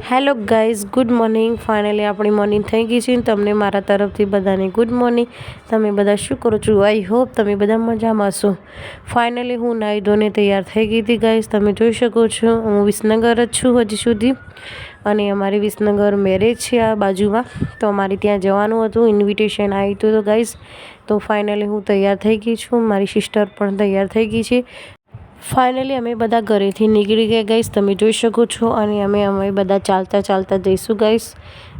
Hello guys, good morning. Finally આપણી morning થઈ ગઈ છે. તમને મારા તરફથી બધાને ગુડ મોર્નિંગ. તમે બધા શું કરો છો? આઈ હોપ તમે બધા મજામાં હશો. ફાઇનલી હું નાહી ધોઈને તૈયાર થઈ ગઈ હતી ગાઈઝ. તમે જોઈ શકો છો હું વિસનગર જ છું હજી સુધી, અને અમારી વિસનગર મેરેજ છે આ બાજુમાં, તો અમારે ત્યાં જવાનું હતું. ઇન્વિટેશન આવ્યું હતું તો ગાઈઝ, તો ફાઇનલી હું તૈયાર થઈ ગઈ છું. મારી સિસ્ટર પણ તૈયાર થઈ ગઈ છે. ફાઇનલી અમે બધા ઘરેથી નીકળી ગયા ગાઈસ, તમે જોઈ શકો છો. અને અમે બધા ચાલતા ચાલતા જઈશું ગાઈસ.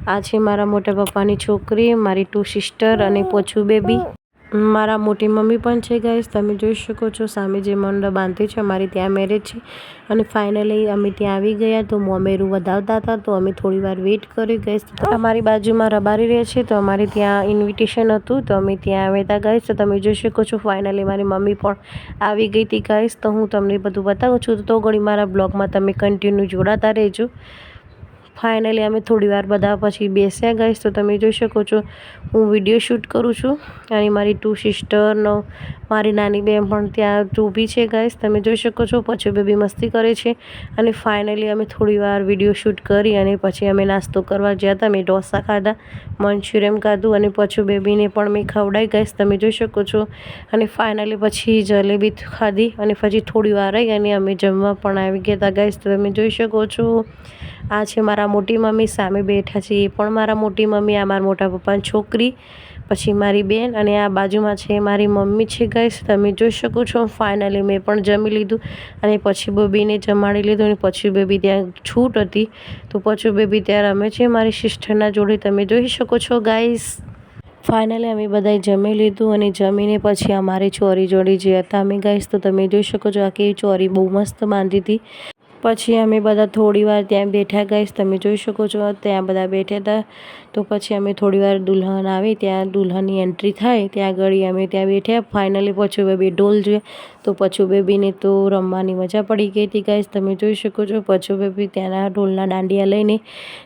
આ છે મારા મોટા પપ્પાની છોકરી, મારી 2 સિસ્ટર અને પોછું બેબી. મારા મોટી મમ્મી પણ છે ગાઈસ, તમે જોઈ શકો છો. સામે જે મંડપ બાંધે છે અમારી ત્યાં મેરેજ છે. અને ફાઇનલી અમે ત્યાં આવી ગયા, તો મોમેરું વધાવતા હતા, તો અમે થોડી વાર વેઇટ કરી ગાઈસ. અમારી બાજુમાં રબારી રહે છે, તો અમારે ત્યાં ઇન્વિટેશન હતું, તો અમે ત્યાં આવ્યા હતા ગાઈસ. તો તમે જોઈ શકો છો ફાઇનલી મારી મમ્મી પણ આવી ગઈ હતી ગાઈસ. તો હું તમને બધું બતાવું છું, તો ઘણી મારા બ્લોગમાં તમે કન્ટિન્યુ જોડાતા રહેજો. ફાઇનલી અમે થોડી વાર બધા પછી બેસ્યા ગાઈસ. તો તમે જોઈ શકો છો હું વિડીયો શૂટ કરું છું, અને મારી 2 સિસ્ટરનો મારી નાની બેન પણ ત્યાં ઊભી છે ગાઈસ. તમે જોઈ શકો છો પછી બેબી મસ્તી કરે છે. અને ફાઇનલી અમે થોડી વાર વિડીયો શૂટ કરી અને પછી અમે નાસ્તો કરવા ગયા હતા. મેં ઢોસા ખાધા, મંચુરિયન ખાધું, અને પછી બેબીને પણ મેં ખવડાવી ગાઈસ. તમે જોઈ શકો છો. અને ફાઇનલી પછી જલેબી ખાધી, અને પછી થોડી વાર રહી અને અમે જમવા પણ આવી ગયા હતા ગાઈસ. તો તમે જોઈ શકો છો આ છે મારા મોટી મમ્મી, સામે બેઠા છે એ પણ મારા મોટી મમ્મી, આ મારા મોટા પપ્પાની છોકરી, પછી મારી બેન, અને આ બાજુમાં છે મારી મમ્મી છે ગાઈસ. તમે જોઈ શકો છો. ફાઇનલી મેં પણ જમી લીધું, અને પછી બેબીને જમાડી લીધું, અને પછી બેબી ત્યાં છૂટ હતી, તો પછી બેબી ત્યાં રમે છે મારી સિસ્ટરના જોડે. તમે જોઈ શકો છો ગાઈસ. ફાઇનલી અમે બધાએ જમી લીધું, અને જમીને પછી અમારે ચોરી જોડી જે હતા અમે ગાઈસ. તો તમે જોઈ શકો છો આ કેવી ચોરી બહુ મસ્ત બાંધી હતી. પછી અમે બધા થોડી વાર ત્યાં બેઠા ગાઈસ. તમે જોઈ શકો છો ત્યાં બધા બેઠા હતા. તો પછી અમે થોડી વાર દુલ્હન આવી, ત્યાં દુલ્હનની એન્ટ્રી થાય ત્યાં આગળ અમે ત્યાં બેઠ્યા. ફાઇનલી પછી બેબી ઢોલ જોઈએ, તો પછી બેબીને તો રમવાની મજા પડી ગઈ હતી ગાઈસ. તમે જોઈ શકો છો પછી બેબી ત્યાંના ઢોલના દાંડિયા લઈને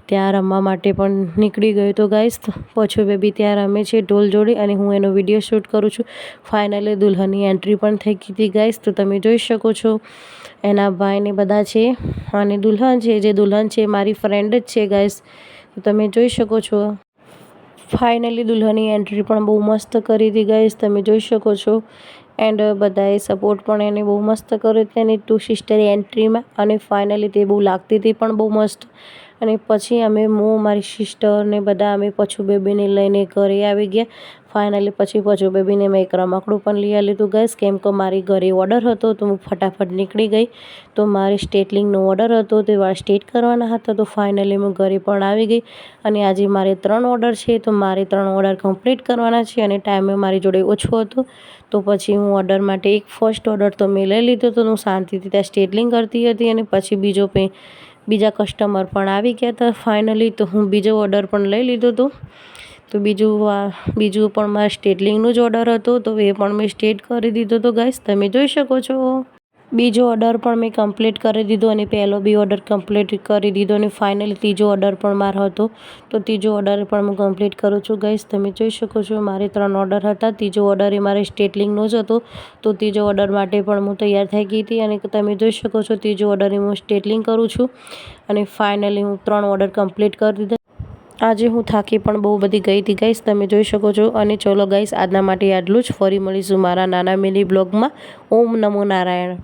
ત્યાં રમવા માટે પણ નીકળી ગયો હતો ગાઈસ. પછી બેબી ત્યાં રમે છે ઢોલ જોડે, અને હું એનો વિડીયો શૂટ કરું છું. ફાઇનલી દુલ્હનની એન્ટ્રી પણ થઈ ગઈ હતી ગાઈસ. તો તમે જોઈ શકો છો એના ભાઈને બધા છે, અને દુલ્હન છે, જે દુલ્હન છે મારી ફ્રેન્ડ જ છે ગાઈસ. તો તમે જોઈ શકો છો. ફાઇનલી દુલ્હનની એન્ટ્રી પણ બહુ મસ્ત કરી હતી ગાઈસ. તમે જોઈ શકો છો. એન્ડ બધાએ સપોર્ટ પણ એને બહુ મસ્ત કર્યો હતો એની 2 સિસ્ટરની એન્ટ્રીમાં, અને ફાઇનલી તે બહુ લાગતી હતી પણ બહુ મસ્ત. અને પછી હું મારી સિસ્ટર ને બધા અમે પછી બેબીને લઈને ઘરે આવી ગયા. ફાઇનલી પછી બેબીને મેં એક રમકડું પણ લઈ લીધું ગાઈસ, કેમ કે મારી ઘરે ઓર્ડર હતો, તો હું ફટાફટ નીકળી ગઈ. તો મારે સ્ટેટલિંગનો ઓર્ડર હતો, તે સ્ટેટ કરવાના હતા. તો ફાઇનલી હું ઘરે પણ આવી ગઈ, અને આજે મારે 3 ઓર્ડર છે, તો મારે 3 ઓર્ડર કમ્પ્લીટ કરવાના છે, અને ટાઈમે મારી જોડે ઓછો હતો. તો પછી હું ઓર્ડર માટે એક ફર્સ્ટ ઓર્ડર તો મેં લઈ લીધો, તો હું શાંતિથી ત્યાં સ્ટેટલિંગ કરતી હતી. અને પછી બીજા કસ્ટમર પણ આવી ગયા હતા ફાઇનલી, તો હું બીજો ઓર્ડર પણ લઈ લીધો હતો. તો બીજું પણ મારા સ્ટેટલિંગનું જ ઓર્ડર હતો, તો એ પણ મેં સ્ટેટ કરી દીધો હતો ગાઈસ. તમે જોઈ શકો છો. બીજો ઓર્ડર પણ મેં કમ્પ્લીટ કરી દીધો, અને પહેલો બી ઓર્ડર કમ્પ્લીટ કરી દીધો, અને ફાઇનલી ત્રીજો ઓર્ડર પણ મારો હતો, તો ત્રીજો ઓર્ડર પણ હું કમ્પ્લીટ કરું છું ગાઈસ. તમે જોઈ શકો છો મારે 3 ઓર્ડર હતા. ત્રીજો ઓર્ડર એ મારે સ્ટેટલિંગનો જ હતો, તો ત્રીજો ઓર્ડર માટે પણ હું તૈયાર થઈ ગઈ હતી. અને તમે જોઈ શકો છો ત્રીજો ઓર્ડર હું સ્ટેટલિંગ કરું છું, અને ફાઇનલી હું 3 ઓર્ડર કમ્પ્લીટ કરી દીધા. આજે હું થાકી પણ બહુ બધી ગઈ હતી ગાઈસ. તમે જોઈ શકો છો. અને ચલો ગાઈસ, આજના માટે આટલું જ. ફરી મળીશું મારા નાના મિની બ્લોગમાં. ઓમ નમો નારાયણ.